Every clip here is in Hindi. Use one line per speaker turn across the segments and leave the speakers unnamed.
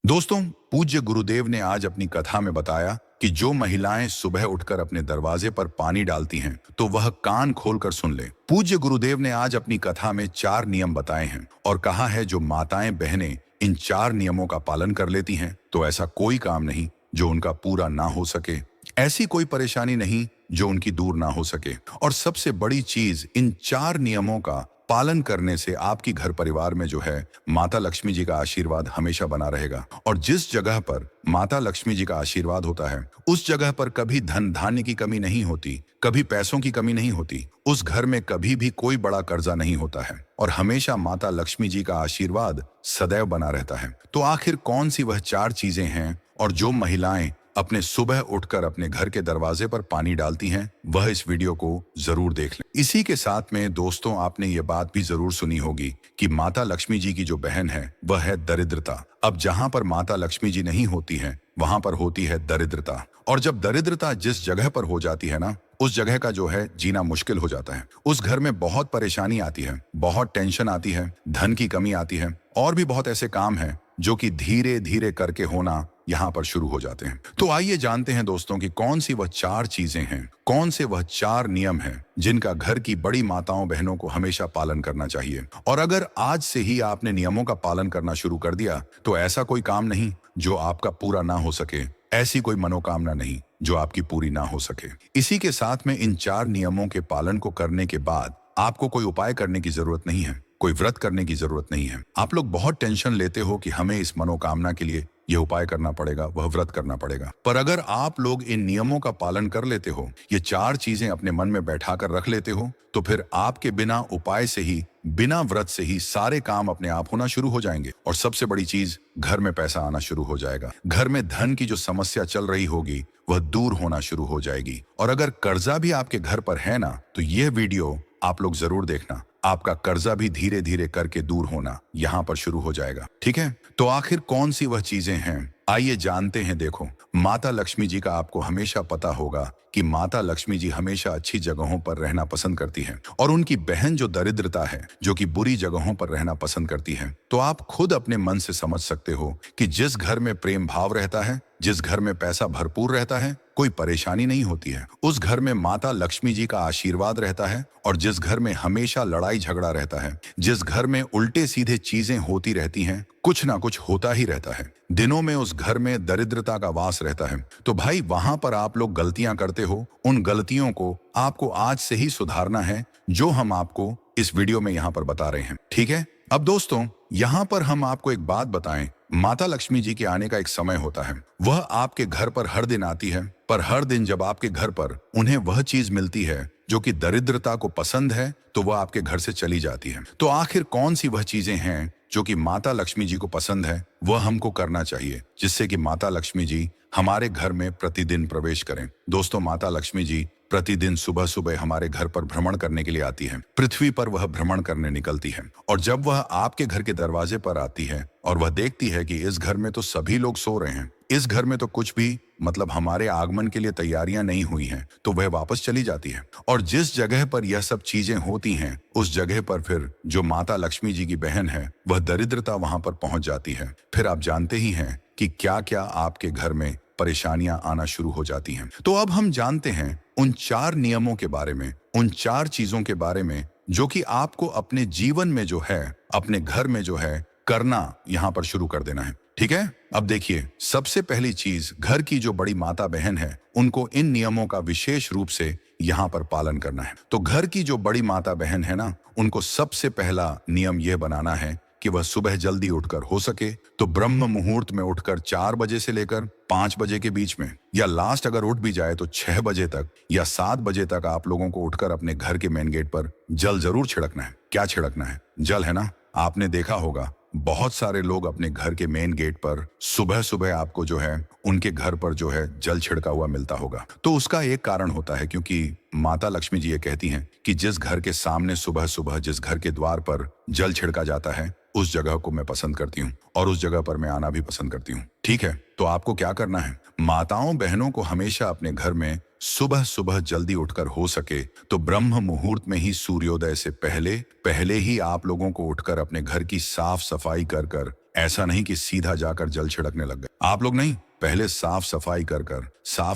दोस्तों, पूज्य गुरुदेव ने आज अपनी कथा में बताया कि जो महिलाएं सुबह उठकर अपने दरवाजे पर पानी डालती हैं, तो वह कान खोलकर सुन ले। पूज्य गुरुदेव ने आज अपनी कथा में 4 नियम बताए हैं और कहा है जो माताएं बहनें इन 4 नियमों का पालन कर लेती हैं, तो ऐसा कोई काम नहीं जो उनका पूरा ना हो सके, ऐसी कोई परेशानी नहीं जो उनकी दूर ना हो सके। और सबसे बड़ी चीज, इन 4 नियमों का पालन करने से आपकी घर परिवार में जो है माता लक्ष्मी जी का आशीर्वाद हमेशा बना रहेगा। और जिस जगह पर माता लक्ष्मी जी का आशीर्वाद होता है, उस जगह पर कभी धन धान्य की कमी नहीं होती, कभी पैसों की कमी नहीं होती, उस घर में कभी भी कोई बड़ा कर्जा नहीं होता है और हमेशा माता लक्ष्मी जी का आशीर्वाद सदैव बना रहता है। तो आखिर कौन सी वह 4 चीजें हैं और जो महिलाएं अपने सुबह उठकर अपने घर के दरवाजे पर पानी डालती हैं, वह इस वीडियो को जरूर देख लें। इसी के साथ में दोस्तों, आपने ये बात भी जरूर सुनी होगी कि माता लक्ष्मी जी की जो बहन है वह है दरिद्रता। अब जहां पर माता लक्ष्मी जी नहीं होती हैं, वहां पर होती है दरिद्रता। और जब दरिद्रता जिस जगह पर हो जाती है ना, उस जगह का जो है जीना मुश्किल हो जाता है। उस घर में बहुत परेशानी आती है, बहुत टेंशन आती है, धन की कमी आती है और भी बहुत ऐसे काम हैं जो कि धीरे धीरे करके होना यहाँ पर शुरू हो जाते हैं। तो आइए जानते हैं दोस्तों कि कौन सी वह 4 चीजें हैं, कौन से वह 4 नियम हैं जिनका घर की बड़ी माताओं बहनों को हमेशा पालन करना चाहिए। और अगर आज से ही आपने नियमों का पालन करना शुरू कर दिया, तो ऐसा कोई काम नहीं जो आपका पूरा ना हो सके, ऐसी कोई मनोकामना नहीं जो आपकी पूरी ना हो सके। इसी के साथ में इन 4 नियमों के पालन को करने के बाद आपको कोई उपाय करने की जरूरत नहीं है, कोई व्रत करने की जरूरत नहीं है। आप लोग बहुत टेंशन लेते हो कि हमें इस मनोकामना के लिए यह उपाय करना पड़ेगा, वह व्रत करना पड़ेगा। पर अगर आप लोग इन नियमों का पालन कर लेते हो, ये 4 चीजें अपने मन में बैठा कर रख लेते हो, तो फिर आपके बिना उपाय से ही, बिना व्रत से ही सारे काम अपने आप होना शुरू हो जाएंगे। और सबसे बड़ी चीज, घर में पैसा आना शुरू हो जाएगा। घर में धन की जो समस्या चल रही होगी वह दूर होना शुरू हो जाएगी। और अगर कर्जा भी आपके घर पर है ना, तो यह वीडियो आप लोग जरूर देखना, आपका कर्जा भी धीरे धीरे करके दूर होना यहाँ पर शुरू हो जाएगा। ठीक है, तो आखिर कौन सी वह चीजें हैं, आइए जानते हैं। देखो, माता लक्ष्मी जी का आपको हमेशा पता होगा कि माता लक्ष्मी जी हमेशा अच्छी जगहों पर रहना पसंद करती हैं और उनकी बहन जो दरिद्रता है, जो कि बुरी जगहों पर रहना पसंद करती है। तो आप खुद अपने मन से समझ सकते हो कि जिस घर में प्रेम भाव रहता है, जिस घर में पैसा भरपूर रहता है, कोई परेशानी नहीं होती है, उस घर में माता लक्ष्मी जी का आशीर्वाद रहता है। और जिस घर में हमेशा लड़ाई झगड़ा रहता है, जिस घर में उल्टे सीधे चीजें होती रहती हैं, कुछ ना कुछ होता ही रहता है, दिनों में उस घर में दरिद्रता का वास रहता है, तो भाई वहां पर आप लोग गलतियां करते हो। उन गलतियों को आपको आज से ही सुधारना है, जो हम आपको इस वीडियो में यहाँ पर बता रहे हैं। ठीक है, अब दोस्तों, यहाँ पर हम आपको एक बात बताएं, माता लक्ष्मी जी के आने का एक समय होता है। वह आपके घर पर हर दिन आती है, पर हर दिन जब आपके घर पर उन्हें वह चीज मिलती है जो कि दरिद्रता को पसंद है, तो वह आपके घर से चली जाती है। तो आखिर कौन सी वह चीजें हैं जो कि माता लक्ष्मी जी को पसंद है, वह हमको करना चाहिए, जिससे कि माता लक्ष्मी जी हमारे घर में प्रतिदिन प्रवेश करें। दोस्तों, माता लक्ष्मी जी प्रतिदिन सुबह सुबह हमारे घर पर भ्रमण करने के लिए आती है। पृथ्वी पर वह भ्रमण करने निकलती है और जब वह आपके घर के दरवाजे पर आती है और वह देखती है कि इस घर में तो सभी लोग सो रहे हैं, इस घर में तो कुछ भी मतलब हमारे आगमन के लिए तैयारियां नहीं हुई हैं, तो वह वापस चली जाती है। और जिस जगह पर यह सब चीजें होती हैं, उस जगह पर फिर जो माता लक्ष्मी जी की बहन है, वह दरिद्रता वहां पर पहुंच जाती है। फिर आप जानते ही हैं कि क्या क्या आपके घर में परेशानियां आना शुरू हो जाती हैं। तो अब हम जानते हैं उन 4 नियमों के बारे में, उन 4 चीजों के बारे में जो कि आपको अपने जीवन में जो है, अपने घर में जो है करना यहाँ पर शुरू कर देना है। ठीक है, अब देखिए, सबसे पहली चीज, घर की जो बड़ी माता बहन है, उनको इन नियमों का विशेष रूप से यहाँ पर पालन करना है। तो घर की जो बड़ी माता बहन है ना, उनको सबसे पहला नियम यह बनाना है कि वह सुबह जल्दी उठकर, हो सके तो ब्रह्म मुहूर्त में उठकर 4 बजे से लेकर 5 बजे के बीच में, या लास्ट अगर उठ भी जाए तो 6 बजे तक या 7 बजे तक आप लोगों को उठकर अपने घर के मेन गेट पर जल जरूर छिड़कना है। क्या छिड़कना है? जल, है ना। आपने देखा होगा बहुत सारे लोग अपने घर के मेन गेट पर सुबह सुबह आपको जो है उनके घर पर जो है जल छिड़का हुआ मिलता होगा। तो उसका एक कारण होता है, क्योंकि माता लक्ष्मी जी ये कहती हैं कि जिस घर के सामने सुबह सुबह, जिस घर के द्वार पर जल छिड़का जाता है, उस जगह को मैं पसंद करती हूँ और उस जगह पर मैं आना भी पसंद करती हूँ। ठीक है, तो आपको क्या करना है, माताओं बहनों को हमेशा अपने घर में सुबह सुबह जल्दी उठकर, हो सके तो ब्रह्म मुहूर्त में ही, सूर्योदय से पहले पहले ही आप लोगों को उठकर अपने घर की साफ सफाई कर कर ऐसा नहीं कि सीधा जाकर जल छिड़कने लग गए। आप लोग नहीं, पहले साफ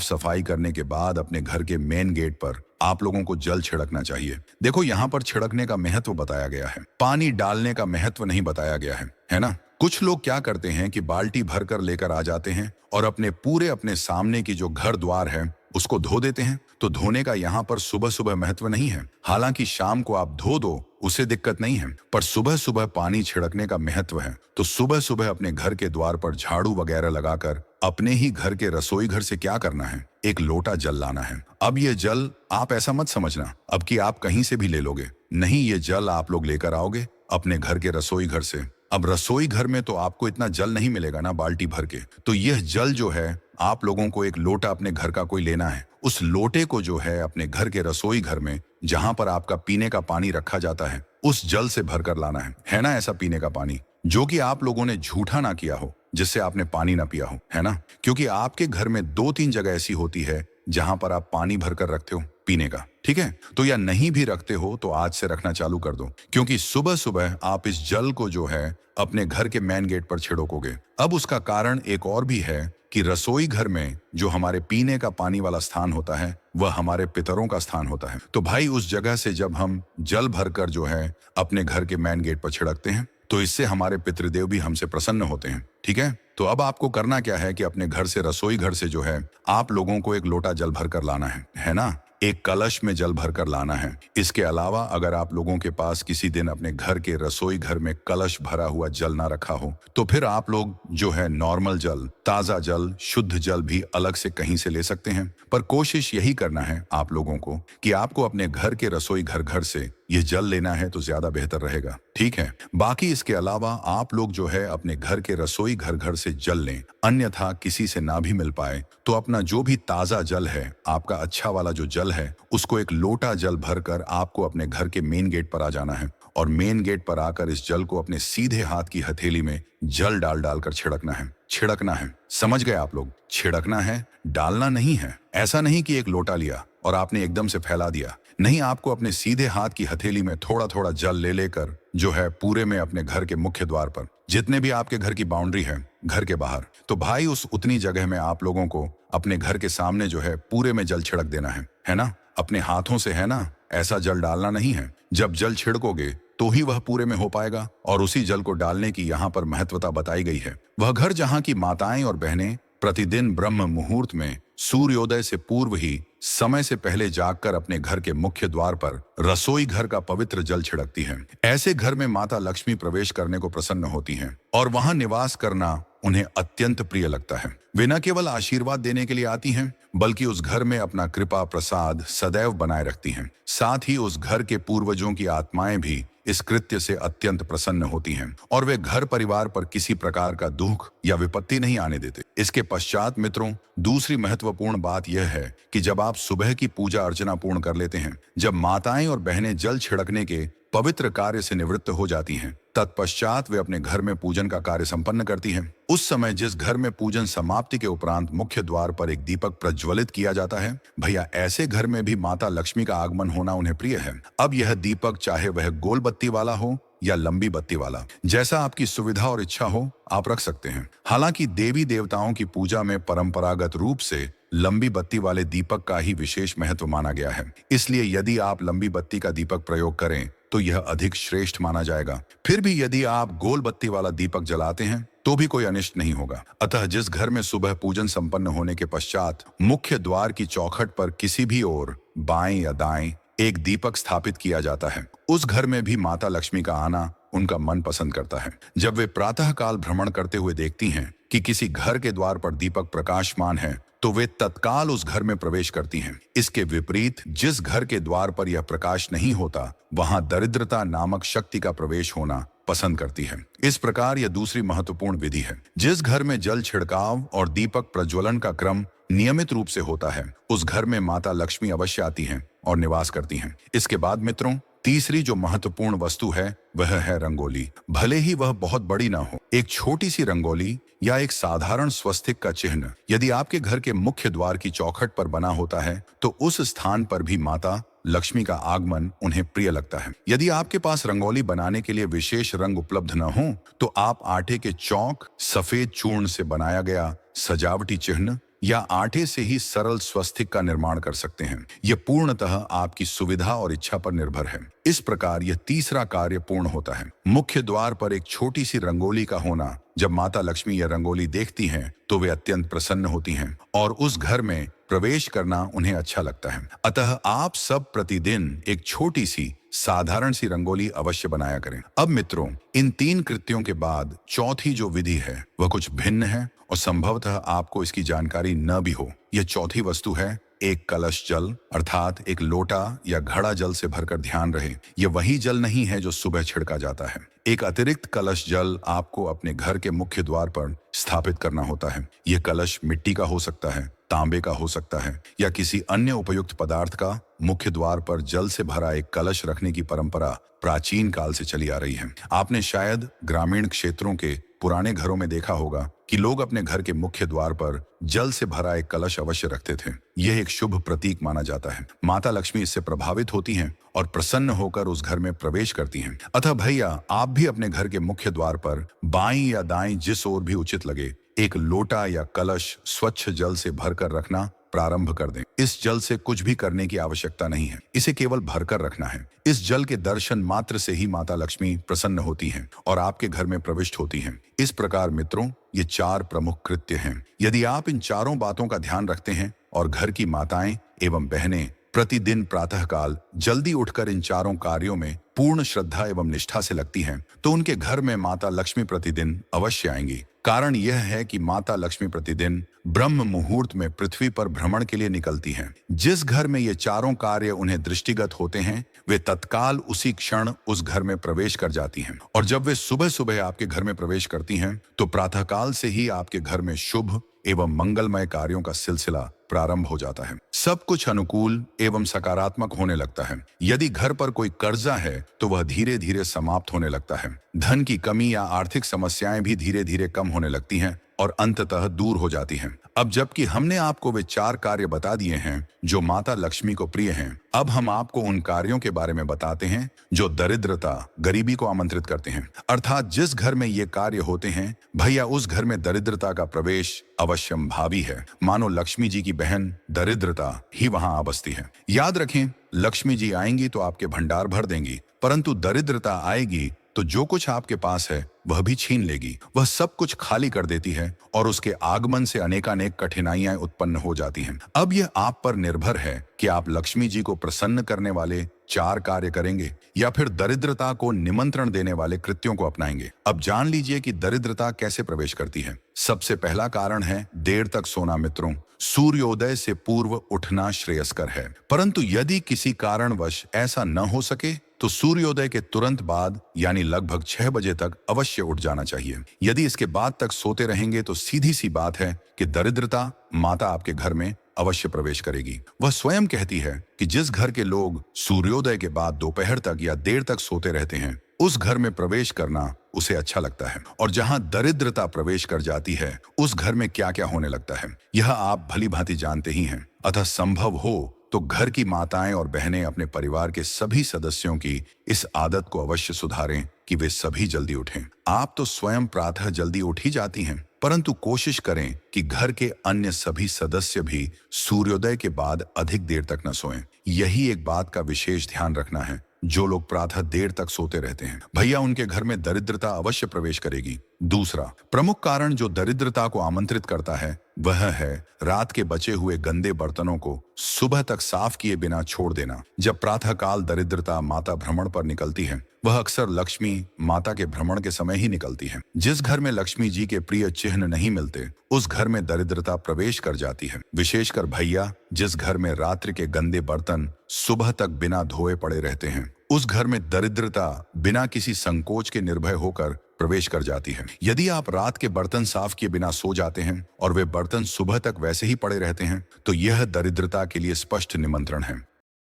सफाई करने के बाद अपने घर के मेन गेट पर आप लोगों को जल छिड़कना चाहिए। देखो, यहाँ पर छिड़कने का महत्व बताया गया है, पानी डालने का महत्व नहीं बताया गया है ना। कुछ लोग क्या करते हैं कि बाल्टी भरकर लेकर आ जाते हैं और अपने सामने की जो घर द्वार है उसको धो देते हैं। तो धोने का यहाँ पर सुबह सुबह महत्व नहीं है। हालांकि शाम को आप धो दो, उसे दिक्कत नहीं है, पर सुबह सुबह पानी छिड़कने का महत्व है। तो सुबह सुबह अपने घर के द्वार पर झाड़ू वगैरह लगाकर अपने ही घर के रसोई घर से क्या करना है, एक लोटा जल लाना है। अब ये जल आप ऐसा मत समझना अब कि आप कहीं से भी ले लोगे, नहीं, ये जल आप लोग लेकर आओगे अपने घर के रसोई घर से। अब रसोई घर में तो आपको इतना जल नहीं मिलेगा ना बाल्टी भर के, तो यह जल जो है आप लोगों को एक लोटा अपने घर का कोई लेना है। उस लोटे को जो है अपने घर के रसोई घर में जहां पर आपका पीने का पानी रखा जाता है उस जल से भरकर लाना है ना। ऐसा पीने का पानी जो कि आप लोगों ने झूठा ना किया हो, जिससे आपने पानी ना पिया हो, है ना। क्योंकि आपके घर में 2-3 जगह ऐसी होती है जहां पर आप पानी भरकर रखते हो पीने का, ठीक है। तो या नहीं भी रखते हो तो आज से रखना चालू कर दो, क्योंकि सुबह सुबह आप इस जल को जो है अपने घर के मेन गेट पर छिड़कोगे। अब उसका कारण एक और भी है कि रसोई घर में जो हमारे पीने का पानी वाला स्थान होता है वह हमारे पितरों का स्थान होता है। तो भाई उस जगह से जब हम जल भरकर जो है अपने घर के मेन गेट पर छिड़कते हैं तो इससे हमारे पितृदेव भी हमसे प्रसन्न होते हैं, ठीक है। तो अब आपको करना क्या है कि अपने घर से रसोई घर से जो है आप लोगों को एक लोटा जल भरकर लाना है ना। एक कलश में जल भरकर लाना है। इसके अलावा अगर आप लोगों के पास किसी दिन अपने घर के रसोई घर में कलश भरा हुआ जल ना रखा हो तो फिर आप लोग जो है नॉर्मल जल, ताजा जल, शुद्ध जल भी अलग से कहीं से ले सकते हैं। पर कोशिश यही करना है आप लोगों को कि आपको अपने घर के रसोई घर से ये जल लेना है तो ज्यादा बेहतर रहेगा, ठीक है। बाकी इसके अलावा आप लोग जो है अपने घर के रसोई घर से जल लें, अन्यथा किसी से ना भी मिल पाए तो अपना जो भी ताजा जल है, आपका अच्छा वाला जो जल है, उसको एक लोटा जल भरकर आपको अपने घर के मेन गेट पर आ जाना है और मेन गेट पर आकर इस जल को अपने सीधे हाथ की हथेली में जल डाल कर छिड़कना है। समझ गए आप लोग? छिड़कना है, डालना नहीं है। ऐसा नहीं कि एक लोटा लिया और आपने एकदम से फैला दिया, नहीं, आपको अपने सीधे हाथ की हथेली में थोड़ा थोड़ा जल लेकर जो है पूरे में अपने घर के मुख्य द्वार पर, जितने भी आपके घर की बाउंड्री है घर के बाहर, तो भाई उस उतनी जगह में आप लोगों को अपने घर के सामने जो है पूरे में जल छिड़क देना है ना। अपने हाथों से, है ना, ऐसा जल डालना नहीं है। जब जल छिड़कोगे तो ही वह पूरे में हो पाएगा। और उसी जल को डालने की यहाँ पर महत्वता बताई गई है। वह घर जहाँ की माताएं और बहनें प्रतिदिन ब्रह्म मुहूर्त में सूर्योदय से पूर्व ही समय से पहले जागकर अपने घर के मुख्य द्वार पर रसोई घर का पवित्र जल छिड़कती हैं। ऐसे घर में माता लक्ष्मी प्रवेश करने को प्रसन्न होती हैं और वहां निवास करना उन्हें अत्यंत प्रिय लगता है। वे न केवल आशीर्वाद देने के लिए आती हैं, बल्कि उस घर में अपना कृपा प्रसाद सदैव बनाए रखती हैं। साथ ही उस घर के पूर्वजों की आत्माएं भी इस कृत्य से अत्यंत प्रसन्न होती हैं और वे घर परिवार पर किसी प्रकार का दुख या विपत्ति नहीं आने देते। इसके पश्चात मित्रों, दूसरी महत्वपूर्ण बात यह है कि जब आप सुबह की पूजा अर्चना पूर्ण कर लेते हैं, जब माताएं और बहनें जल छिड़कने के पवित्र कार्य से निवृत्त हो जाती हैं, तत्पश्चात वे अपने घर में पूजन का कार्य संपन्न करती हैं। उस समय जिस घर में पूजन समाप्ति के उपरांत मुख्य द्वार पर एक दीपक प्रज्वलित किया जाता है, भैया ऐसे घर में भी माता लक्ष्मी का आगमन होना उन्हें प्रिय है। अब यह दीपक चाहे वह गोल बत्ती वाला हो या लंबी बत्ती वाला, जैसा आपकी सुविधा और इच्छा हो आप रख सकते हैं। हालांकि देवी देवताओं की पूजा में परंपरागत रूप से लंबी बत्ती वाले दीपक का ही विशेष महत्व माना गया है, इसलिए यदि आप लंबी बत्ती का दीपक प्रयोग करें तो यह अधिक श्रेष्ठ माना जाएगा। फिर भी यदि आप गोल बत्ती वाला दीपक जलाते हैं तो भी कोई अनिष्ट नहीं होगा। अतः जिस घर में सुबह पूजन संपन्न होने के पश्चात मुख्य द्वार की चौखट पर किसी भी ओर बाएं या दाएं एक दीपक स्थापित किया जाता है, उस घर में भी माता लक्ष्मी का आना उनका मन पसंद करता है। जब वे प्रातः काल भ्रमण करते हुए देखती हैं कि किसी घर के द्वार पर दीपक प्रकाशमान है तो वे तत्काल उस घर में प्रवेश करती हैं। इसके विपरीत जिस घर के द्वार पर यह प्रकाश नहीं होता, वहां दरिद्रता नामक शक्ति का प्रवेश होना पसंद करती है। इस प्रकार यह दूसरी महत्वपूर्ण विधि है। जिस घर में जल छिड़काव और दीपक प्रज्वलन का क्रम नियमित रूप से होता है, उस घर में माता लक्ष्मी अवश्य आती हैं और निवास करती हैं। इसके बाद मित्रों, तीसरी जो महत्वपूर्ण वस्तु है वह है रंगोली। भले ही वह बहुत बड़ी ना हो, एक छोटी सी रंगोली या एक साधारण स्वस्तिक का चिन्ह यदि आपके घर के मुख्य द्वार की चौखट पर बना होता है तो उस स्थान पर भी माता लक्ष्मी का आगमन उन्हें प्रिय लगता है। यदि आपके पास रंगोली बनाने के लिए विशेष रंग उपलब्ध न हो तो आप आटे के चौक, सफेद चूर्ण से बनाया गया सजावटी चिन्ह या आटे से ही सरल स्वस्तिक का निर्माण कर सकते हैं। यह पूर्णतः आपकी सुविधा और इच्छा पर निर्भर है। इस प्रकार यह तीसरा कार्य पूर्ण होता है। मुख्य द्वार पर एक छोटी सी रंगोली का होना, जब माता लक्ष्मी यह रंगोली देखती हैं तो वे अत्यंत प्रसन्न होती हैं और उस घर में प्रवेश करना उन्हें अच्छा लगता है। अतः आप सब प्रतिदिन एक छोटी सी साधारण सी रंगोली अवश्य बनाया करें। अब मित्रों, इन 3 कृत्यों के बाद चौथी जो विधि है वह कुछ भिन्न है और संभवतः आपको इसकी जानकारी न भी हो। यह चौथी वस्तु है एक कलश जल, अर्थात एक लोटा या घड़ा जल से भरकर। ध्यान रहे, यह वही जल नहीं है जो सुबह छिड़का जाता है। एक अतिरिक्त कलश जल आपको अपने घर के मुख्य द्वार पर स्थापित करना होता है। यह कलश मिट्टी का हो सकता है, तांबे का हो सकता है या किसी अन्य उपयुक्त पदार्थ का। मुख्य द्वार पर जल से भरा एक कलश रखने की परंपरा प्राचीन काल से चली आ रही है। आपने शायद ग्रामीण क्षेत्रों के पुराने घरों में देखा होगा कि लोग अपने घर के मुख्य द्वार पर जल से भरा एक कलश अवश्य रखते थे। यह एक शुभ प्रतीक माना जाता है। माता लक्ष्मी इससे प्रभावित होती हैं और प्रसन्न होकर उस घर में प्रवेश करती हैं। अतः भैया, आप भी अपने घर के मुख्य द्वार पर बाईं या दाईं, जिस ओर भी उचित लगे, एक लोटा या कलश स्वच्छ जल से भरकर रखना प्रारंभ कर दें। इस जल से कुछ भी करने की आवश्यकता नहीं है, इसे केवल भरकर रखना है। इस जल के दर्शन मात्र से ही माता लक्ष्मी प्रसन्न होती हैं और आपके घर में प्रविष्ट होती हैं। इस प्रकार मित्रों, ये 4 प्रमुख कृत्य हैं। यदि आप इन चारों बातों का ध्यान रखते हैं और घर की माताएं एवं बहनें प्रतिदिन प्रातःकाल जल्दी उठकर इन चारों कार्यों में पूर्ण श्रद्धा एवं निष्ठा से लगती हैं, तो उनके घर में माता लक्ष्मी प्रतिदिन अवश्य आएंगी। कारण यह है कि माता लक्ष्मी प्रतिदिन ब्रह्म मुहूर्त में पृथ्वी पर भ्रमण के लिए निकलती हैं। जिस घर में ये चारों कार्य उन्हें दृष्टिगत होते हैं, वे तत्काल उसी क्षण उस घर में प्रवेश कर जाती हैं। और जब वे सुबह सुबह आपके घर में प्रवेश करती हैं, तो प्रातःकाल से ही आपके घर में शुभ एवं मंगलमय कार्यों का सिलसिला प्रारंभ हो जाता है। सब कुछ अनुकूल एवं सकारात्मक होने लगता है। यदि घर पर कोई कर्जा है तो वह धीरे धीरे समाप्त होने लगता है। धन की कमी या आर्थिक समस्याएं भी धीरे धीरे कम होने लगती हैं और अंततः दूर हो जाती हैं। अब जबकि हमने आपको वे 4 कार्य बता दिए हैं जो माता लक्ष्मी को प्रिय हैं, अब हम आपको उन कार्यों के बारे में बताते हैं जो दरिद्रता, गरीबी को आमंत्रित करते हैं। अर्थात जिस घर में ये कार्य होते हैं, भैया उस घर में दरिद्रता का प्रवेश अवश्यंभावी है। मानो लक्ष्मी जी की बहन दरिद्रता ही वहां आ बसती है। याद रखें, लक्ष्मी जी आएंगी तो आपके भंडार भर देंगी, परंतु दरिद्रता आएगी तो जो कुछ आपके पास है वह भी छीन लेगी। वह सब कुछ खाली कर देती है और उसके आगमन से अनेकानेक कठिनाइयां उत्पन्न हो जाती हैं। अब यह आप पर निर्भर है कि आप लक्ष्मी जी को प्रसन्न करने वाले 4 कार्य करेंगे या फिर दरिद्रता को निमंत्रण देने वाले कृत्यों को अपनाएंगे। अब जान लीजिए कि दरिद्रता कैसे प्रवेश करती है। सबसे पहला कारण है देर तक सोना। मित्रों, सूर्योदय से पूर्व उठना श्रेयस्कर है, परंतु यदि किसी कारणवश ऐसा न हो सके तो सूर्योदय के तुरंत बाद यानी लगभग 6 बजे तक अवश्य उठ जाना चाहिए। यदि इसके बाद तक सोते रहेंगे तो सीधी सी बात है कि दरिद्रता माता आपके घर में अवश्य प्रवेश करेगी। वह स्वयं कहती है कि जिस घर के लोग सूर्योदय के बाद दोपहर तक या देर तक सोते रहते हैं, उस घर में प्रवेश करना उसे अच्छा लगता है। और जहां दरिद्रता प्रवेश कर जाती है, उस घर में क्या क्या होने लगता है, यह आप भली भांति जानते ही हैं। अतः संभव हो तो घर की माताएं और बहनें अपने परिवार के सभी सदस्यों की इस आदत को अवश्य सुधारें कि वे सभी जल्दी उठें। आप तो स्वयं प्रातः जल्दी उठ ही जाती हैं, परंतु कोशिश करें कि घर के अन्य सभी सदस्य भी सूर्योदय के बाद अधिक देर तक न सोएं। यही एक बात का विशेष ध्यान रखना है। जो लोग प्रातः देर तक सोते रहते हैं, भैया उनके घर में दरिद्रता अवश्य प्रवेश करेगी। दूसरा प्रमुख कारण जो दरिद्रता को आमंत्रित करता है वह है रात के बचे हुए गंदे बर्तनों को सुबह तक साफ किए बिना छोड़ देना। जब प्रातःकाल दरिद्रता माता भ्रमण पर निकलती है, वह अक्सर लक्ष्मी माता के भ्रमण के समय ही निकलती है। जिस घर में लक्ष्मी जी के प्रिय चिन्ह नहीं मिलते, उस घर में दरिद्रता प्रवेश कर जाती है। विशेषकर भैया, जिस घर में रात्रि के गंदे बर्तन सुबह तक बिना धोए पड़े रहते हैं, उस घर में दरिद्रता बिना किसी संकोच के निर्भय होकर प्रवेश कर जाती है। यदि आप रात के बर्तन साफ किए बिना सो जाते हैं और वे बर्तन सुबह तक वैसे ही पड़े रहते हैं, तो यह दरिद्रता के लिए स्पष्ट निमंत्रण है।